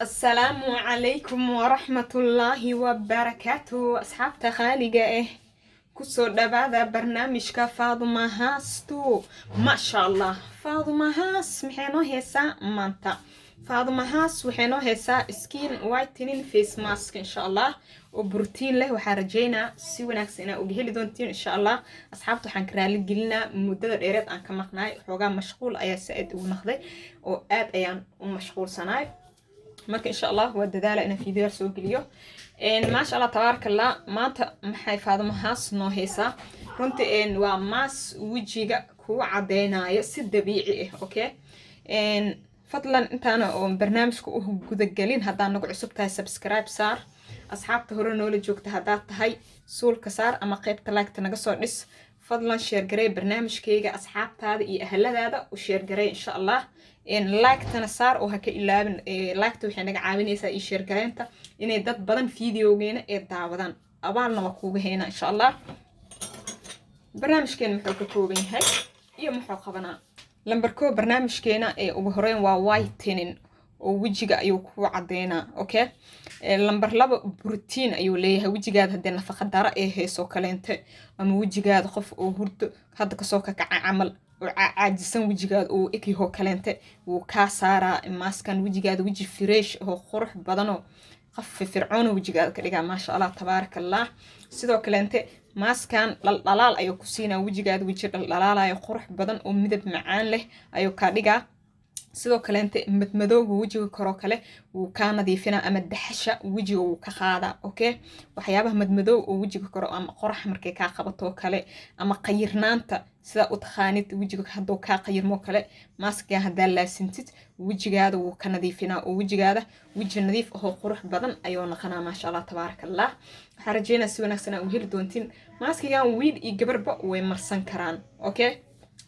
السلام عليكم ورحمة الله وبركاته أصحاب خالقة كسر دبادة برنامج كفاضمة هاستو ما شاء الله فاضمة هاس محينو هيسا مانتا فاضمة هاس وحينو هيسا سكين وايتنين فيس ماسك إن شاء الله وبروتين له وحارجينا سيوناكسينا وجهلي دونتين إن شاء الله أصحابتو حنكرالي قلنا مدة الإيراد عن كمقناي حوغا مشغول أيا سائد ونخذي وآد أيان ومشغول سناي marka insha Allah waa dadaala inaan fiidiyar soo geliyo maasha Allah tabaaraka Allah maanta maxay faadimo haas noo heesaa runtii waa maas wajiga ku cadeynaayo si dabiici ah okay fadlan intaana oo barnaamijka u guda galin haddaan nagu cusub tahay subscribe saar asxaabta hore noola joogta haddaad tahay suulka saar ama qaybta like naga soo dhis fadlan share garee barnaamijkayga asxaabtaada iyo ahladaada u share garee insha Allah like tana saar oo haka ilaabin like ta waxay naga caawinaysaa ii share gareynta inay dad badan fiidiyogeena ee daawadaan abaalna waa kuuga heena insha Allah barnaamijkeena wuxuu ka kooban yahay iyo muxuu qabanaa lambar 1 barnaamijkeena ee ugu horeyn waa whitening oo wajiga ayuu ku cadeynaa okay lambar 2 protein ayuu leeyahay wajigaada hadii nafaqo dara ee heeso kaleente ama wajigaada qof oo hurdo hadda ka soo kaca camal عاجسن وجهاد أو إكي هو كلنته وكاسارة ماسكن وجهاد وجه فريش هو قرح بدنه خف فرعون وجهاد كليجا ما شاء الله تبارك الله سيدو كلنته ماسكن لالال أيو كسينا وجهاد وجه لالال أيو قرح بدن ومدد معان له أيو كليجا sidoo kale inta madmadowga wajiga karo kale uu ka nadiifina ama daxasha wajiga uu ka qaada okay waxyaabaha madmadow oo wajiga karo ama qorax markay ka qabato kale ama qayirnaanta sida u taqaanid wajiga hadoo ka qayirmo kale maaska hadaa la sintid wajigaada uu ka nadiifina oo wajigaada waji nadiif oo qurux badan ayuu noqonaa ma sha Allah tabarakallah waxa rajeynaa si wanaagsan u heli doontiin maaskigan wiil iyo gabarba way marsan karaan okay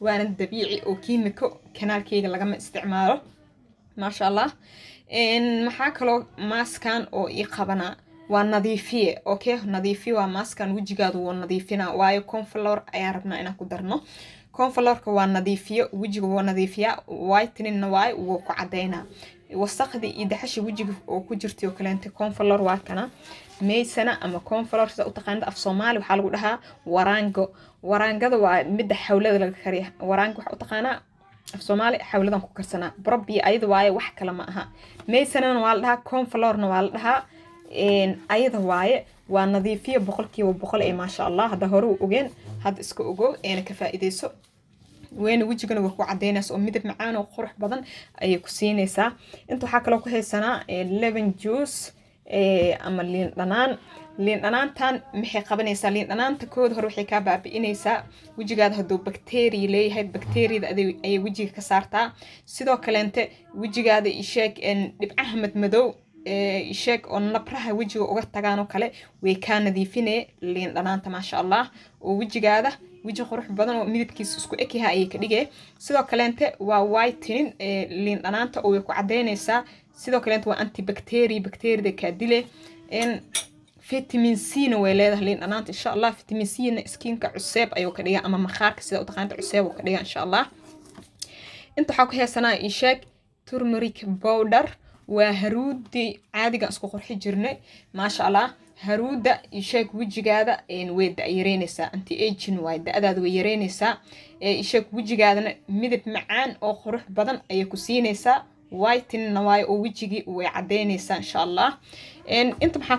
وانا الدبيعي او كيميكو كانال كيغا لغا استعماله ما شاء الله ان محاكلو ماسكان او اي قبنا ونظيفيه اوكي نظيفيه وماسكان وجهاد ونظيفينا وايو كونفلور ايا ربنا انا كدرنو كونفلور كو نظيفيه وجهو ونظيفيه وايتنين واي و ku cadeena wasaqdi idaxashi wajiga oo ku jirtay oo kaleente konfalor waa kana meysana ama konfalor sida u taqaanada af Soomaali waxa lagu dhahaa waraangada waa mid xawlada laga kariyo waraanka waxa u taqaanaa af Soomaali xawladan ku karsana barbi ayada waaye wax kala ma aha meysana waa la dhahaa konfalorna waa la dhahaa ayada waaye waa nadiifiye 100% ee ma sha Allah hada hore u ogeen had iska ogo ee ka faa'iideyso وين وجهنا وكو عديناس oo midab macaan oo qurux badan ay ku siinaysaa inta waxa kale ku haysanaa lemon juice ama liin dhanaantan maxay qabanaysaa liin dhanaanta kood hore waxay ka baabi'inaysaa wajigaada haduu bacteria leeyahay bacteriada ay wajiga ka saartaa sidoo kale inta wajigaada isheeg dhibcaha madmadow isheeg oo nabraha wajiga uga tagaan oo kale way ka nadiifinay liin dhanaanta ma sha Allah oo wajigaada وجه قروح بدن وميدكيس اسكو اكيها اي كدغه sidoo kaleente waa whitening liin dhanaanta oo ku cadeynaysa sidoo kaleente waa anti bacteria ka dile in vitamin C no way leedahay liin dhanaanta insha Allah vitamin C na skinka cusub ayuu ka dhigaa ama maqaarka sida u taqaanta cusub ka dhigaa insha Allah inta waxa ku heesanaa isheeg turmeric powder waa haruudi caadiga isku qurxi jirnay ma sha Allah haruuda isheeg wajigaada way yareynaysaa anti aging way daadaada way yareynaysaa isheeg wajigaadana midab macaan oo qurux badan ay ku siinaysaa whitening way oo wajigi way cadeynaysaa insha Allah inta waxa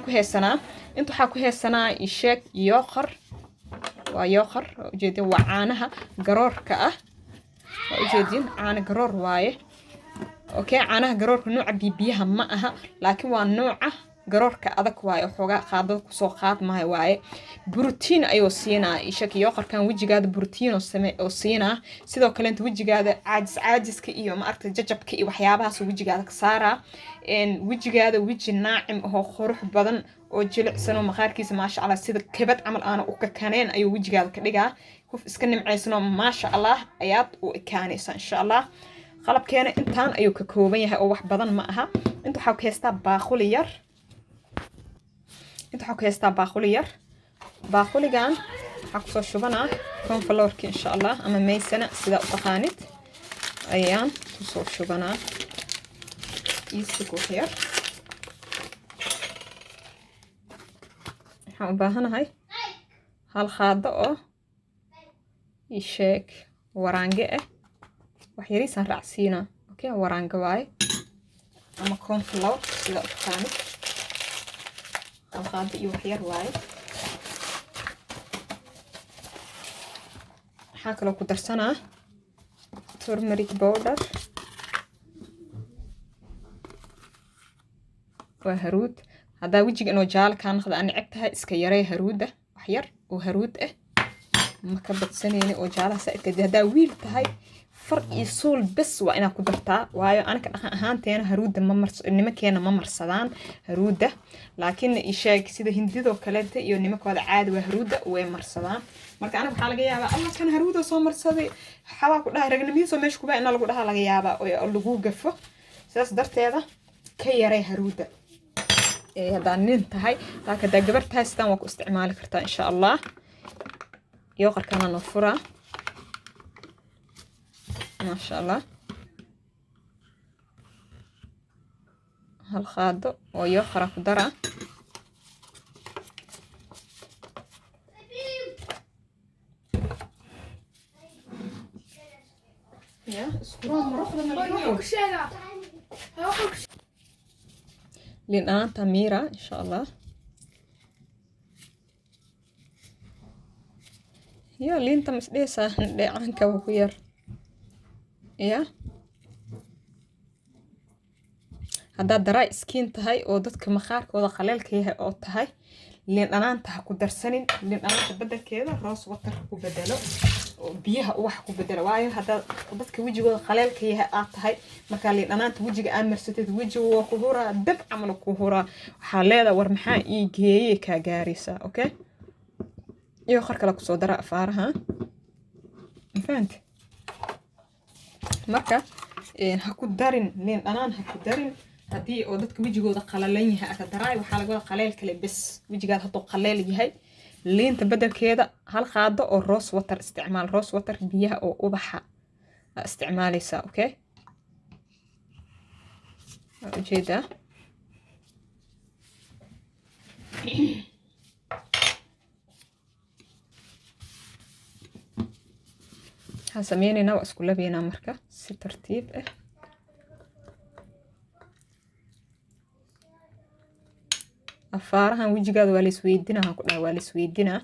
ku heesanaa isheeg yoqar ujeedin waa caanaha garoorka ah ujeedin caana garoor waaye okay caanaha garoorka nooca bibiyaha ma aha laakiin waa nooca garoorka adag waayo xogaa qaadad ku soo qaad maahay waaye protein ayuu siinaa ishaki yoqarkan wajigaada protein oo siinaa sidoo kale inta wajigaada caajiska iyo ma aragtay jajabka iyo waxyaabahaas wajigaada ka saara wajigaada waji naacim oo qurux badan oo jilicsan oo maqaarkiisa ma sha Allah sida kabad amal aan u ka kaneen ayuu wajigaada ka dhigaa qof iska nimcaysano ma sha Allah ayaad u ekaanaysa insha Allah qalabkeena intaan ayuu ka kooban yahay oo wax badan ma aha inta waxa ka heystaa baaquli yar inta waxa ka heystaa baaquli yar baaquligan waxa ku soo shubanaa konfalorka insha Allah ama meysana sida u taqaanid ayaan ku soo shubanaa isku xiyar waxaan u baahanahay hal qaado oo ii sheeg waraange ah wax yariisaan raacsiinaa okay waraange waaye ama cornflour sida u taqaanid hal qaado iyo wax yar waaye waxaa kaloo ku darsanaa turmeric powder waa haruud haddaa wejiga inuu jaalo kaa noqdo aan neceb tahay iska yaree haruuda wax yar oo haruud ah ma ka badsanayni oo jaalaha saaidka haddaa wiil tahay far iyo suul bes waa inaad ku dartaa waayo anaka dhaqan ahaanteena haruuda nimankeena ma marsadaan haruuda laakiin isheeg sida hindidoo kaleeta iyo nimankooda caadi waa haruuda way marsadaan marka anaga waxaa laga yaabaa allah kan haruuda soo marsaday xabaa ku dhahay ragnimadiisoo meesha kubaa ina lagu dhahaa laga yaabaa oo lagu gafo sidaas darteeda ka yaree haruuda haddaa nin tahay laakiin haddaa gabar tahay sidaan waa ku isticmaali kartaa insha allah yoqarkana noo furaa maasha allah hal qaado oo yoqara ku daraa liin dhanaanta miira insha allah ya liinta masdheesaa dheecaanka waa ku yar ya haddaad dry skin tahay oo dadka maqaarkooda qaleelka yahay oo tahay liin dhanaanta ha ku darsanin liin dhanaanta bedelkeeda rose water ku bedelo oo biyaha ubax ku bedelo waayo haddaad dadka wejigooda qaleelka yahay aad tahay markaa liin dhanaanta wejiga aad marsatid wejiga waa ku huraa dab camal ku huraa waxaa leedahay war maxaa ii geeyey kaa gaaraysaa okay iyo qar kale kusoo dara afaaraha fahanti marka ha ku darin liin dhanaan ha ku darin haddii oo dadka wejigooda qalalan yahay aka daraay waxaa laga wada qaleel kale bes wejigaada hadduu qaleel yahay liinta bedelkeeda hal qaado oo rose water isticmaal rose water biyaha oo ubaxa isticmaalaysaa okay ujeedaa waxaan sameynaynaa waa isku labeynaa marka si tartiib ah afaarahan wejigaada waa la isweydiinaa waxaan ku dhahay waa la isweydiinaa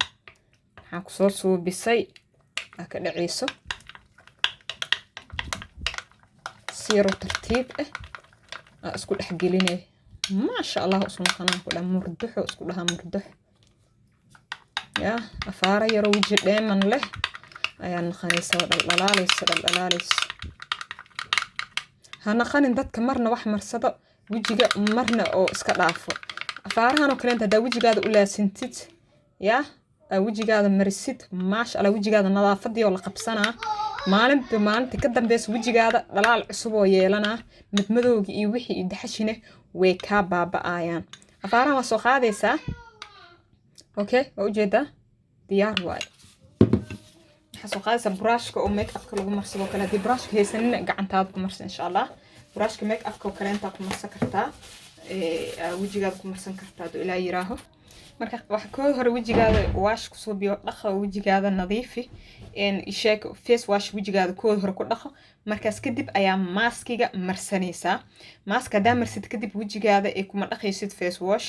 waxaan kusoo suubisay aa ka dhaceyso si yaroo tartiib ah aa isku dhexgelinay maasha allah isu naqanaan ku dhaha murduxo isku dhahaa murdux yaa afaara yaroo weji dheeman leh ayaa naqanaysa oo dhaldhalaalaysa ha naqanin dadka marna wax marsado wejiga marna oo iska dhaafo afaarahan oo kaleenta haddaa wejigaada u laasintid yaa wejigaada marisid maasha allah wejigaada nadaafadii oo la qabsanaa maalinta ka dambeysa wejigaada dhalaal cusub oo yeelanaa madmadowga iyo wixii iyo daxashine way kaa baaba'ayaan afaarahan waa soo qaadaysaa okay waa ujeedaa diyaar waaye waxaa soo qaadaysaa brushka oo make upka lagu marsado kale haddii brushka haysanina gacantaada ku marsa insha allah brushka make upka oo kaleentaa ku marsan kartaa wejigaada ku marsan kartaa hadduu ilaa yiraaho marka waxa koo hore wejigaada wash ku soo biyo dhaqo wejigaada nadiifi isheeg face wash wejigaada koo hore ku dhaqo markaas kadib ayaa maskiga marsanaysaa mask hadaa marsid kadib wejigaada ee kuma dhaqaysid face wash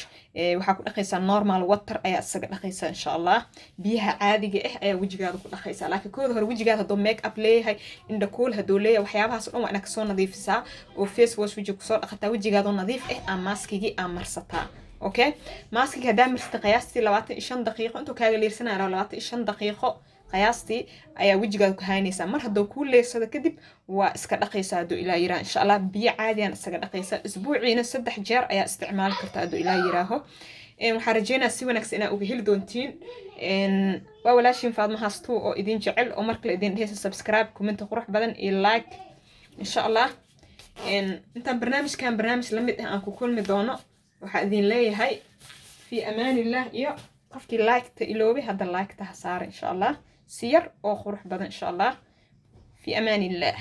waxaa ku dhaqaysaa normal water ayaa isaga dhaqaysaa insha allah biyaha caadiga ah ayaa wejigaada ku dhaqaysaa laakiin koo hore wejigaada hadduu make up leeyahay indha cool hadduu leeyahay waxyaabahaas dhan waa inaad kasoo nadiifisaa oo face wash wejiga kusoo dhaqataa wejigaada nadiif ah aa maskigii aa marsataa okay maskiga hadaa marsata qiyaastii 25 daqiiqo intuu kaaga leersanayo 25 daqiiqo qiyaastii ayaa wejigaada ku haynaysaa mar hadduu kuu leersado kadib waa iska dhaqaysaa hadduu ilaa yiraa insha allah biyo caadiyaan isaga dhaqaysaa isbuuciina 3 jeer ayaa isticmaali kartaa hadduu ilaa yiraaho waxaan rajeynaa si wanaagsan inaa uga heli doontiin waa walaashiin Faadma Haastuu oo idin jecel oo markale idin dhehaysa subscribe comment qurux badan iyo like insha allah intaan barnaamij la mid ah aan ku kulmi doono waxaa idin leeyahay fi amaan illah iyo qofkii like-ta iloobi hadda like-ta ha saara insha allah si yar oo qurux badan insha allah fi amaan illah